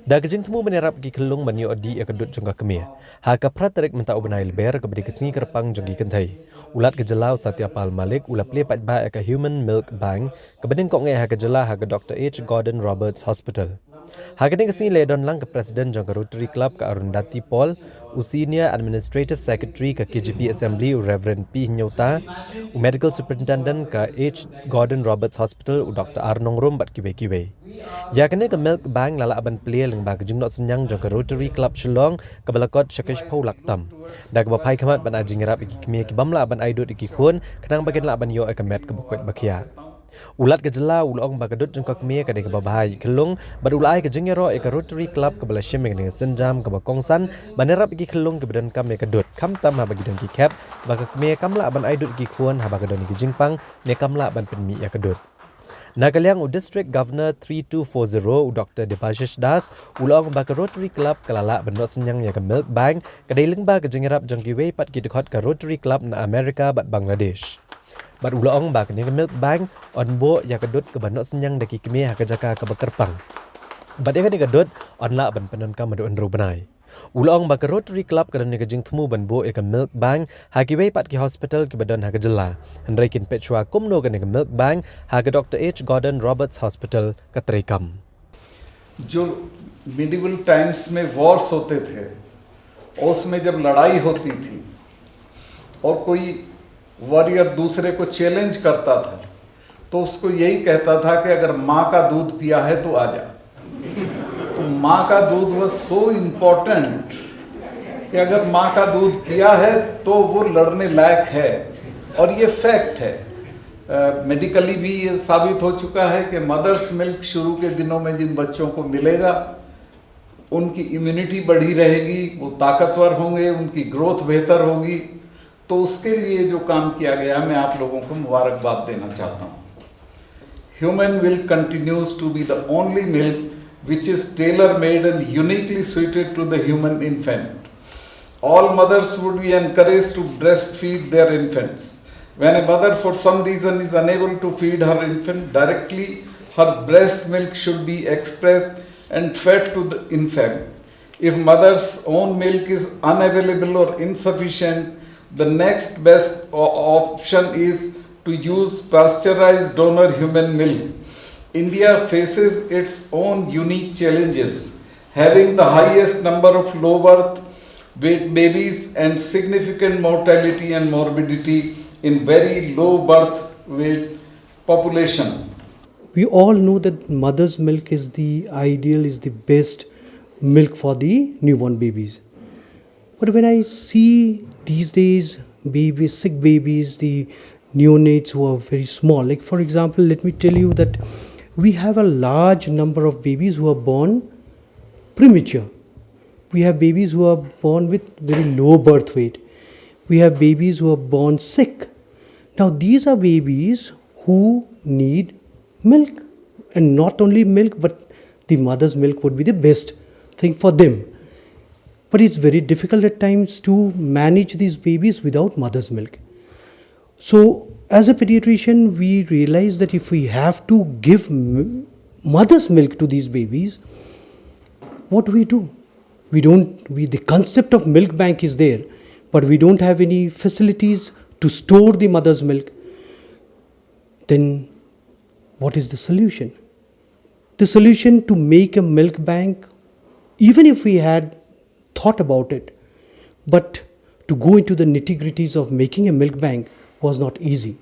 Daging temu menerap gi kelung banyu odi akadut jongka kemia. Haka pratarik menta ubenai leber kebedi kesini kerpang jongki kentai. Ulat kejelau SATYA MALIK ulat pli patba aka Human Milk Bank kebeding kok ngai haka jela haka Dr. H. Gordon Roberts Hospital. Haka ding kesini ledon lang ke Presiden jongka Rotary Club ke Arundhati Paul, Senior Administrative Secretary ke KGP Assembly Reverend P. Nyota, Medical Superintendent ke H. Gordon Roberts Hospital Dr. Arnong Rum bat kiwe-kiwe. Ya kene ke Milk Bank lala aban plia leng ba kejung nok senyang jong ke Rotary Club Shillong ke balakot Shakish Pau Laktam. Da ke bapai kamat ban ajing rap iki kemia ki bamla aban aidut iki khun kenang bagian la aban yo akamet ke bukot bakia. Ulat ke jela ulong ba kedut jong ke kemia ke de ke babahai kelung bad ulai ke jengero ke Rotary Club ke balashim dengan senjam ke bakongsan banerap iki kelung ke badan kam ke kedut kam tam ha bagi dan ki cap ba ke kemia kamla aban aidut iki khun ha ba ke don ki jingpang ne kamla aban penmi ya kedut. Nagaliang District Governor 3240 Dr. Debashish Das ulong ba ke Rotary Club kalala benok senyang ya ke Milk Bank kedailing ba ke jengerap jengkiwe pat ki dekot ke Rotary Club na Amerika bat Bangladesh. Bat ulong ba ke Milk Bank onbo ya kedut ke benok senyang daki kemi ha ke jaka ke bekerpang. Bat ya kedut onla ban penon ka madu enro benai. Ulong ba ke Rotary Club kadang ke jing temu ban bo ke Milk Bank ha ki wei pat ki hospital ki badan ha ke jela. Hendraikin pechwa kumno ke Milk Bank ha ke Dr. H. Gordon Roberts Hospital ka Trekam. जो medieval times में Wars होते थे उसमें जब लड़ाई होती थी और कोई वॉरियर दूसरे को चैलेंज करता था तो उसको यही कहता था कि अगर माँ का दूध पिया है तो आ जा. तो माँ का दूध वह सो इम्पोर्टेंट कि अगर माँ का दूध पिया है तो वो लड़ने लायक है और ये फैक्ट है. मेडिकली भी ये साबित हो चुका है कि मदर्स मिल्क शुरू के दिनों में जिन बच्चों को मिलेगा उनकी इम्यूनिटी बढ़ी रहेगी, वो ताकतवर होंगे, उनकी ग्रोथ बेहतर होगी. तो उसके लिए जो काम किया गया मैं आप लोगों को मुबारकबाद देना चाहता हूँ. Human milk continues to be the only milk which is tailor-made and uniquely suited to the human infant. All mothers would be encouraged to breastfeed their infants. When a mother for some reason is unable to feed her infant directly, her breast milk should be expressed and fed to the infant. If mother's own milk is unavailable or insufficient, the next best option is to use pasteurized donor human milk. India faces its own unique challenges, having the highest number of low birth weight babies and significant mortality and morbidity in very low birth weight population. We all know that mother's milk is the ideal, is the best milk for the newborn babies. But when I see these days babies, sick babies, the neonates who are very small, like for example, let me tell you that we have a large number of babies who are born premature. We have babies who are born with very low birth weight. We have babies who are born sick. Now these are babies who need milk, and not only milk but the mother's milk would be the best thing for them. But it's very difficult at times to manage these babies without mother's milk. So as a pediatrician, we realize that if we have to give mother's milk to these babies, what do? The concept of milk bank is there, but we don't have any facilities to store the mother's milk. Then what is the solution? The solution to make a milk bank, even if we had thought about it, but to go into the nitty-gritties of making a milk bank was not easy.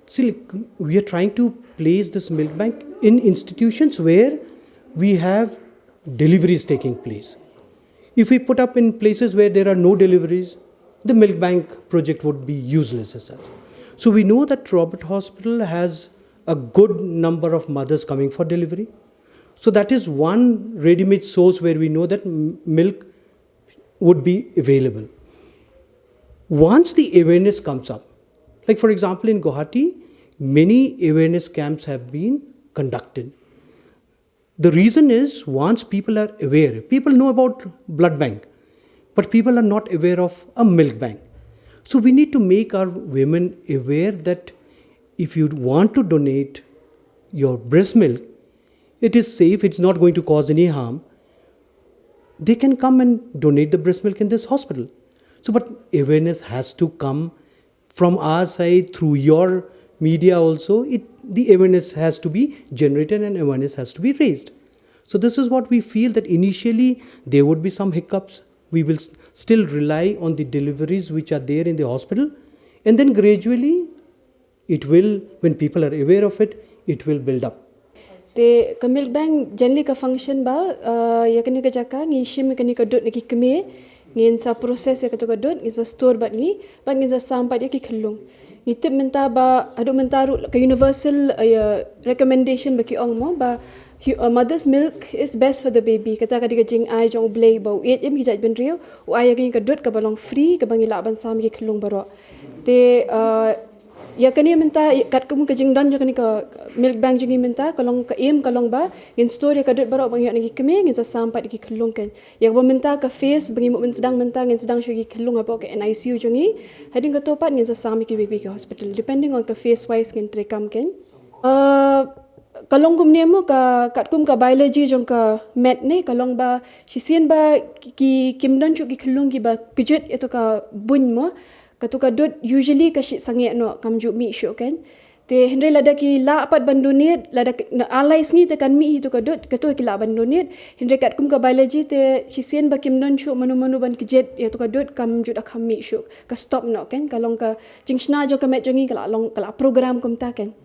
See, we are trying to place this milk bank in institutions where we have deliveries taking place. If we put up in places where there are no deliveries, the milk bank project would be useless as such. So we know that Robert Hospital has a good number of mothers coming for delivery. So that is one ready-made source where we know that milk would be available. Once the awareness comes up, like for example in Guwahati, many awareness camps have been conducted. The reason is, once people are aware, people know about blood bank, but people are not aware of a milk bank. So we need to make our women aware that if you want to donate your breast milk, it is safe, it's not going to cause any harm. they can come and donate the breast milk in this hospital. So, but awareness has to come from our side through your media also. The awareness has to be generated and awareness has to be raised. So this is what we feel, that initially there would be some hiccups. We will still rely on the deliveries which are there in the hospital, and then gradually it will, when people are aware of it, it will build up. The milk bank generally ka function ba ya kani ka jaka ngi shim kani ka dot ki keme ngin sa proses ya ka to ka dot ngin sa store bat ngin sa sampai ya ki khallung ngi tip menta ba adu mentaru ka universal recommendation ba ki ong mo ba mother's milk is best for the baby. Kata ka diga jing ai jong blay bau et em ki jaj ben rio u ai ka dot ka balong free ka bangi la ban sam ki khallung baro te ya kani minta kat kamu kajing don jo kani ka milk bank jingi minta kalong ka em kalong ba ngin store ka dot baro bangi ngi keme ngin sa sampai ki khallung kan ya ba minta ka face bangi mo sedang minta ngin sedang shugi khallung apa ka NICU jongi hading ka topat ngin sa sami ki baby ki hospital depending on ka face wise ngin trekam kan kalong kum nemo ka kat kum ka biology jong ka med ne kalong ba sisien ba ki kimdon chu ki khallung ki ba kujut itu ka bun mo katuka dot usually kashi sange no kamju mi show kan te hendre lada ki la apat bandunit lada alai sni te kan mi itu ka dot katu ki la bandunit hendre kat kum ka biology te sisien ba kim non show manu ban kijet ya tu ka dot kamju da kam mi show ka stop no kan kalong ka jingshna jo ka met jongi kala long kala program kum ta kan